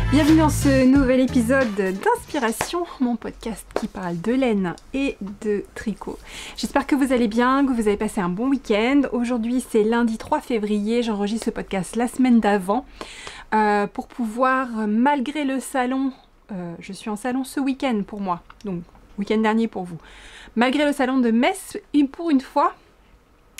Bienvenue dans ce nouvel épisode d'Inspiration, mon podcast qui parle de laine et de tricot. J'espère que vous allez bien, que vous avez passé un bon week-end. Aujourd'hui c'est lundi 3 février, j'enregistre ce podcast la semaine d'avant pour pouvoir, malgré le salon, je suis en salon ce week-end pour moi, donc week-end dernier pour vous. Malgré le salon de Metz, pour une fois,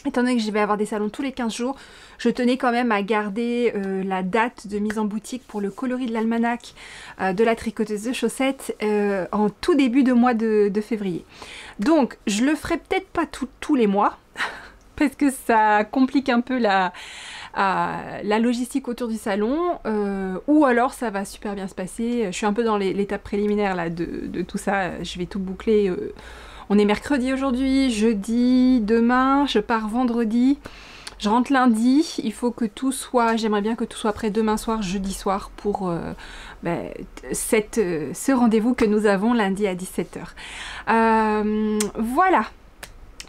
étant donné que je vais avoir des salons tous les 15 jours, je tenais quand même à garder la date de mise en boutique pour le coloris de l'almanach de la tricoteuse de chaussettes en tout début de mois de février. Donc, je le ferai peut-être pas tous les mois, parce que ça complique un peu la logistique autour du salon, ou alors ça va super bien se passer. Je suis un peu dans l'étape préliminaire là, de tout ça, je vais tout boucler. On est mercredi aujourd'hui, jeudi, demain, je pars vendredi, je rentre lundi, il faut que tout soit, j'aimerais bien que tout soit prêt demain soir, jeudi soir pour ce rendez-vous que nous avons lundi à 17 h. Voilà.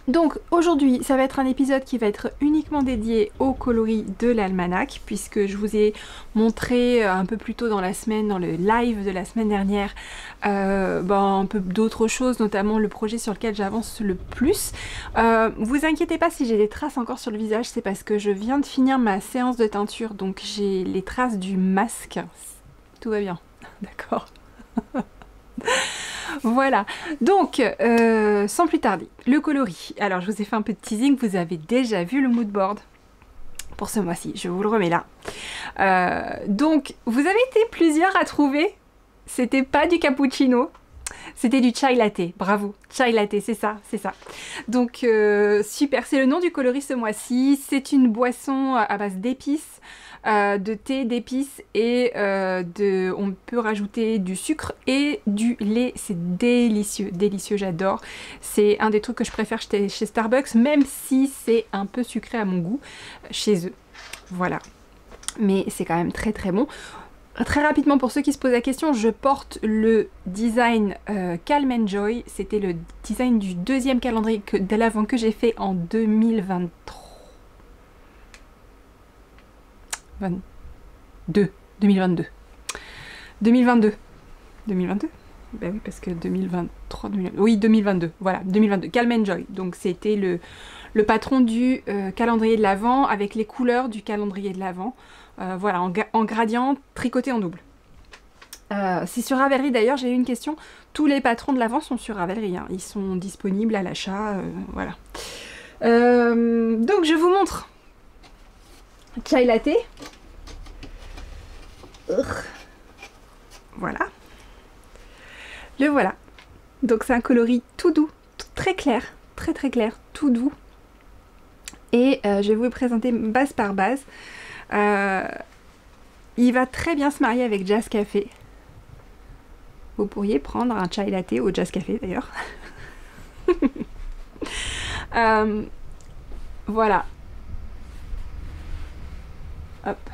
Donc aujourd'hui, ça va être un épisode qui va être uniquement dédié au coloris de l'almanach, puisque je vous ai montré un peu plus tôt dans la semaine, dans le live de la semaine dernière, un peu d'autres choses, notamment le projet sur lequel j'avance le plus. Vous inquiétez pas si j'ai des traces encore sur le visage, c'est parce que je viens de finir ma séance de teinture, donc j'ai les traces du masque. Tout va bien, d'accord. Voilà, donc sans plus tarder, le coloris. Alors je vous ai fait un peu de teasing, vous avez déjà vu le mood board pour ce mois-ci, je vous le remets là. Donc vous avez été plusieurs à trouver, c'était pas du cappuccino, c'était du chai latte, bravo, chai latte, c'est ça, c'est ça. Donc super, c'est le nom du coloris ce mois-ci, c'est une boisson à base d'épices, de thé, d'épices et on peut rajouter du sucre et du lait, c'est délicieux, délicieux, j'adore. C'est un des trucs que je préfère chez Starbucks, même si c'est un peu sucré à mon goût chez eux. Voilà, mais c'est quand même très très bon. Très rapidement, pour ceux qui se posent la question, je porte le design Calm and Joy. C'était le design du deuxième calendrier de l'Avent que j'ai fait en 2023. 2022. 2022. 2022 Ben oui, parce que 2023, 2022. Oui, 2022. Voilà, 2022. Calm and Joy. Donc c'était le patron du calendrier de l'Avent avec les couleurs du calendrier de l'Avent. Voilà, en gradient, tricoté en double. C'est sur Ravelry d'ailleurs, j'ai eu une question. Tous les patrons de l'Avent sont sur Ravelry, hein. Ils sont disponibles à l'achat, voilà. Donc je vous montre chai latte. Voilà. Le voilà. Donc c'est un coloris tout doux, très clair, très très clair, tout doux. Et je vais vous le présenter base par base. Il va très bien se marier avec Jazz Café. Vous pourriez prendre un chai latte au Jazz Café d'ailleurs. Voilà. Hop.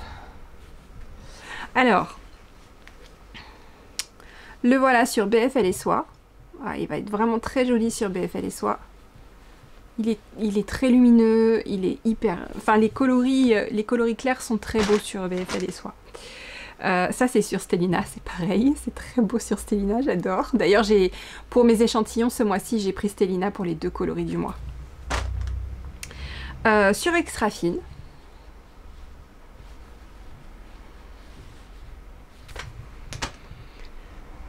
Alors, le voilà sur BFL et Soie. Ah, il va être vraiment très joli sur BFL et Soie. Il est très lumineux, il est hyper... Enfin, les coloris clairs sont très beaux sur BFL et Soie. Ça, c'est sur Stellina, c'est pareil. C'est très beau sur Stellina, j'adore. D'ailleurs, pour mes échantillons, ce mois-ci, j'ai pris Stellina pour les 2 coloris du mois. Sur Extra Fine.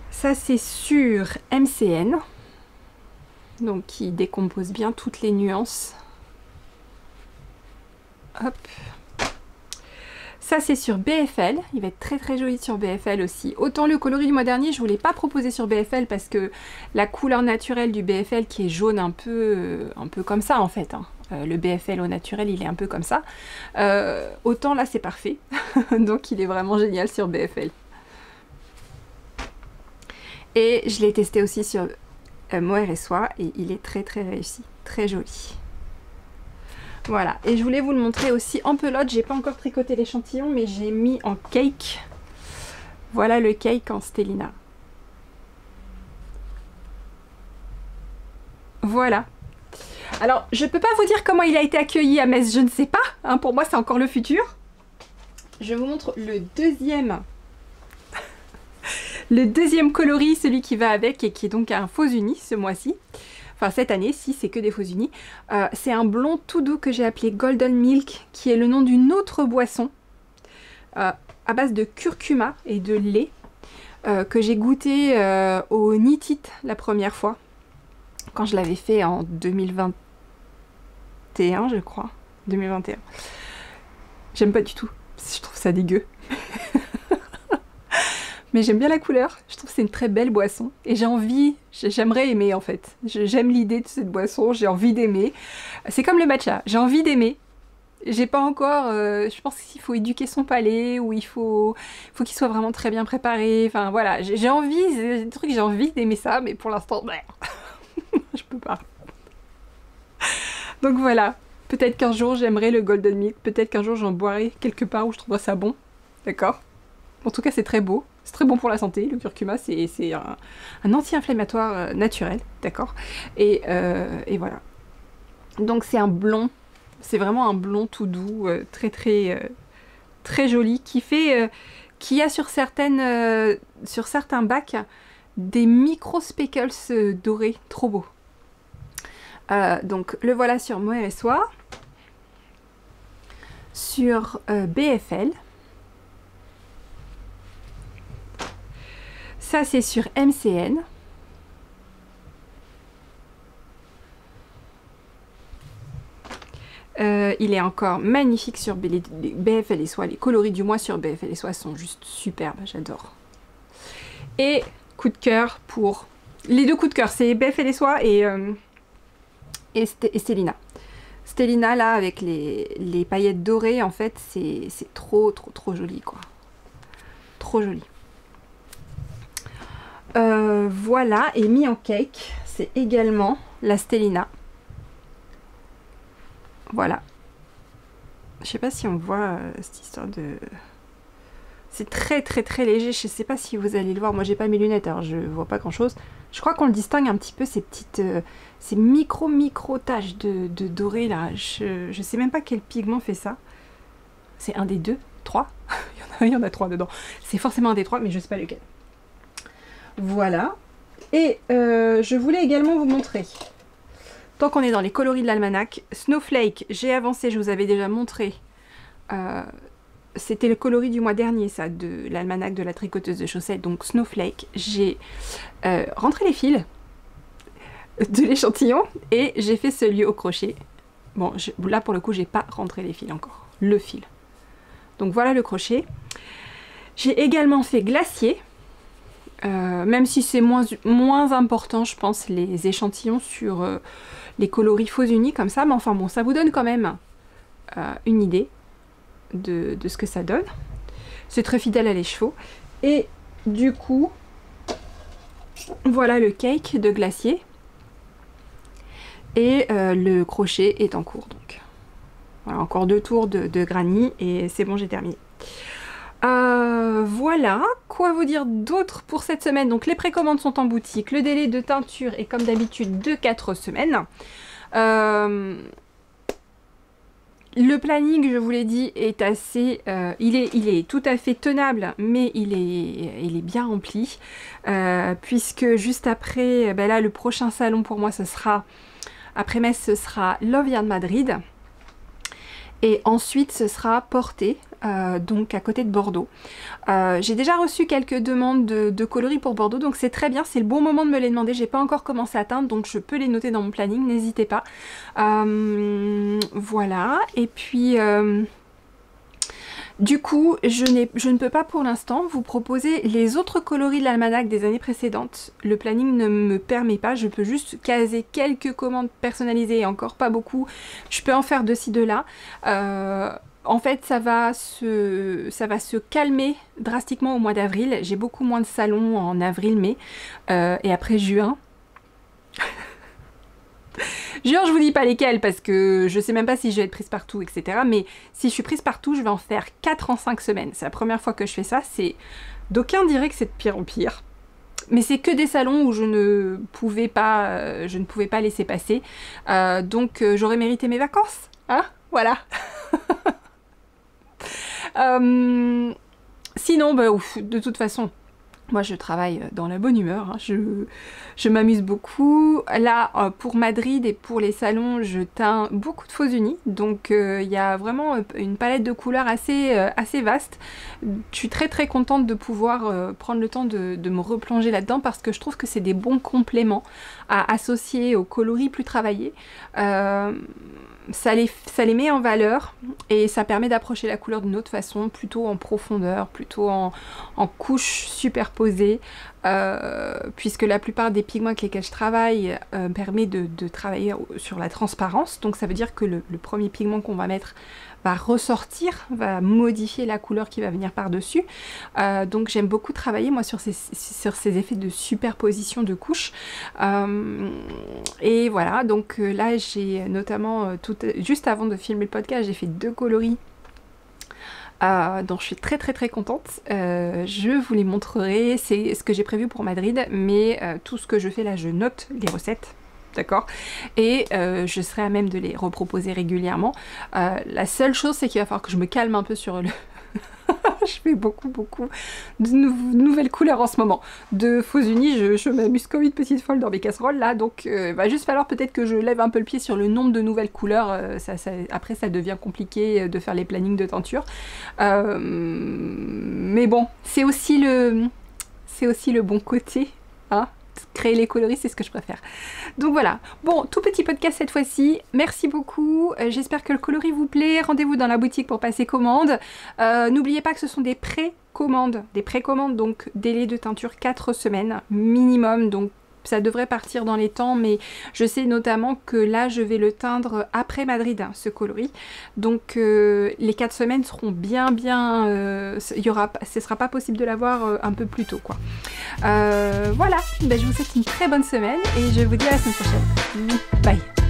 Ça, c'est sur MCN. Donc qui décompose bien toutes les nuances. Hop. Ça c'est sur BFL, il va être très très joli sur BFL aussi. Autant le coloris du mois dernier, je ne vous l'ai pas proposé sur BFL parce que la couleur naturelle du BFL qui est jaune un peu comme ça en fait, hein. Le BFL au naturel il est un peu comme ça. Autant là c'est parfait, donc il est vraiment génial sur BFL. Et je l'ai testé aussi sur Mohair et Soie et il est très très réussi, très joli. Voilà, et je voulais vous le montrer aussi en pelote. J'ai pas encore tricoté l'échantillon, mais j'ai mis en cake. Voilà le cake en Stellina. Voilà. Alors, je peux pas vous dire comment il a été accueilli à Metz, je ne sais pas. Hein, pour moi, c'est encore le futur. Je vous montre le deuxième Le deuxième coloris, celui qui va avec et qui est donc un faux uni ce mois-ci, enfin cette année, si c'est que des faux unis, c'est un blond tout doux que j'ai appelé Golden Milk, qui est le nom d'une autre boisson à base de curcuma et de lait que j'ai goûté au Nitit la première fois, quand je l'avais fait en 2021, je crois. 2021. J'aime pas du tout, je trouve ça dégueu. Mais j'aime bien la couleur, je trouve que c'est une très belle boisson. Et j'ai envie, j'aimerais aimer en fait. J'aime l'idée de cette boisson, j'ai envie d'aimer. C'est comme le matcha, j'ai envie d'aimer. J'ai pas encore, je pense qu'il faut éduquer son palais, ou il faut qu'il soit vraiment très bien préparé. Enfin voilà, j'ai envie, c'est des trucs, j'ai envie d'aimer ça, mais pour l'instant, je peux pas. Donc voilà, peut-être qu'un jour j'aimerai le Golden Milk, peut-être qu'un jour j'en boirai quelque part où je trouverai ça bon, d'accord? En tout cas c'est très beau, c'est très bon pour la santé, le curcuma c'est un anti-inflammatoire naturel, d'accord? Et voilà. Donc c'est un blond, c'est vraiment un blond tout doux, très joli, qui a sur certains bacs des micro speckles dorés, trop beaux. Donc le voilà sur Moher & Soie, sur BFL, ça c'est sur MCN, il est encore magnifique sur BFL & Soie, les coloris du mois sur BFL & Soie sont juste superbes, j'adore. Et coup de cœur pour... Les deux coups de cœur, c'est BFL & Soie et Stellina. Stellina là avec les paillettes dorées, en fait c'est trop joli quoi. Trop joli. Voilà, et mis en cake, c'est également la Stellina. Voilà. Je sais pas si on voit cette histoire de... C'est très léger, je sais pas si vous allez le voir, moi j'ai pas mes lunettes alors je vois pas grand chose. Je crois qu'on le distingue un petit peu, ces petites, ces micro taches de doré là, je sais même pas quel pigment fait ça. C'est un des deux, trois, il y en a trois dedans. C'est forcément un des trois mais je sais pas lequel. Voilà, et je voulais également vous montrer, tant qu'on est dans les coloris de l'almanach, Snowflake, j'ai avancé, je vous avais déjà montré... C'était le coloris du mois dernier, ça, de l'almanach de la tricoteuse de chaussettes, donc Snowflake. J'ai rentré les fils de l'échantillon et j'ai fait celui au crochet. Bon, là pour le coup, j'ai pas rentré les fils encore, le fil. Donc voilà le crochet. J'ai également fait glacier, même si c'est moins important, je pense, les échantillons sur les coloris faux unis comme ça, mais enfin bon, ça vous donne quand même une idée de ce que ça donne. C'est très fidèle à l'écheveau. Et du coup, voilà le cake de glacier. Et le crochet est en cours. Donc voilà, encore 2 tours de granny et c'est bon, j'ai terminé. Voilà, quoi vous dire d'autre pour cette semaine? Donc les précommandes sont en boutique. Le délai de teinture est comme d'habitude de 4 semaines. Le planning, je vous l'ai dit, est assez... il est tout à fait tenable, mais il est bien rempli. Puisque juste après, ben là, le prochain salon pour moi, ce sera... Après Metz, ce sera Love Yarn Madrid. Et ensuite, ce sera Porté, donc à côté de Bordeaux. J'ai déjà reçu quelques demandes de coloris pour Bordeaux, donc c'est très bien, c'est le bon moment de me les demander. J'ai pas encore commencé à teindre, donc je peux les noter dans mon planning, n'hésitez pas. Voilà, et puis... du coup, je ne peux pas pour l'instant vous proposer les autres coloris de l'almanach des années précédentes. Le planning ne me permet pas, je peux juste caser quelques commandes personnalisées et encore pas beaucoup. Je peux en faire de ci, de là. En fait, ça va se calmer drastiquement au mois d'avril. J'ai beaucoup moins de salons en avril-mai et après juin. Juin, je vous dis pas lesquels parce que je sais même pas si je vais être prise partout, etc. Mais si je suis prise partout, je vais en faire 4 en 5 semaines. C'est la première fois que je fais ça. D'aucuns diraient que c'est de pire en pire. Mais c'est que des salons où je ne pouvais pas laisser passer. Donc j'aurais mérité mes vacances. Hein, voilà. Sinon, bah, ouf, de toute façon, Moi, je travaille dans la bonne humeur, hein. Je m'amuse beaucoup. Là, pour Madrid et pour les salons, je teins beaucoup de faux unis. Donc, il y a vraiment une palette de couleurs assez vaste. Je suis très très contente de pouvoir prendre le temps de me replonger là-dedans parce que je trouve que c'est des bons compléments à associer aux coloris plus travaillés. Ça les met en valeur et ça permet d'approcher la couleur d'une autre façon, plutôt en profondeur, plutôt en couches superposées, puisque la plupart des pigments avec lesquels je travaille permet de travailler sur la transparence. Donc ça veut dire que le premier pigment qu'on va mettre va ressortir, va modifier la couleur qui va venir par-dessus. Donc j'aime beaucoup travailler moi sur ces effets de superposition de couches. Et voilà, donc là j'ai notamment, juste avant de filmer le podcast, j'ai fait 2 coloris dont je suis très très très contente. Je vous les montrerai, c'est ce que j'ai prévu pour Madrid, mais tout ce que je fais là, je note les recettes. D'accord, et je serai à même de les reproposer régulièrement. La seule chose, c'est qu'il va falloir que je me calme un peu sur le... Je fais beaucoup de nouvelles couleurs en ce moment. De faux unis, je m'amuse comme une petite folle dans mes casseroles là, donc il va juste falloir peut-être que je lève un peu le pied sur le nombre de nouvelles couleurs. Après, ça devient compliqué de faire les plannings de teinture. Mais bon, c'est aussi le bon côté, hein. Créer les coloris, c'est ce que je préfère. Donc voilà, bon, tout petit podcast cette fois-ci, merci beaucoup, j'espère que le coloris vous plaît, rendez-vous dans la boutique pour passer commande. N'oubliez pas que ce sont des précommandes, donc délai de teinture 4 semaines minimum, donc ça devrait partir dans les temps, mais je sais notamment que là je vais le teindre après Madrid, hein, ce coloris, donc les 4 semaines seront bien ce sera pas possible de l'avoir un peu plus tôt quoi. Voilà, ben, je vous souhaite une très bonne semaine et je vous dis à la semaine prochaine. Bye.